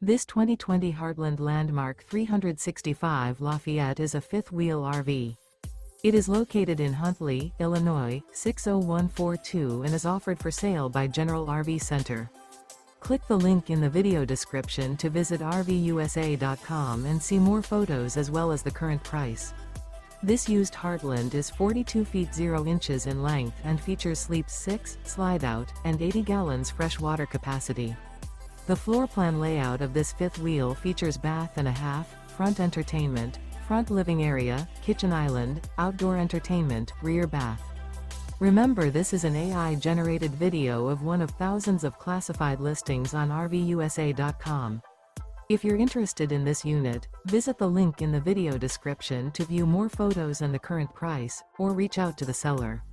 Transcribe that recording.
This 2020 Heartland Landmark 365 Lafayette is a fifth-wheel RV. It is located in Huntley, Illinois, 60142 and is offered for sale by General RV Center. Click the link in the video description to visit RVUSA.com and see more photos as well as the current price. This used Heartland is 42 feet 0 inches in length and features sleep 6, Slideout, and 80 gallons fresh water capacity. The floor plan layout of this fifth wheel features bath and a half, front entertainment, front living area, kitchen island, outdoor entertainment, rear bath. Remember, this is an AI-generated video of one of thousands of classified listings on RVUSA.com. If you're interested in this unit, visit the link in the video description to view more photos and the current price, or reach out to the seller.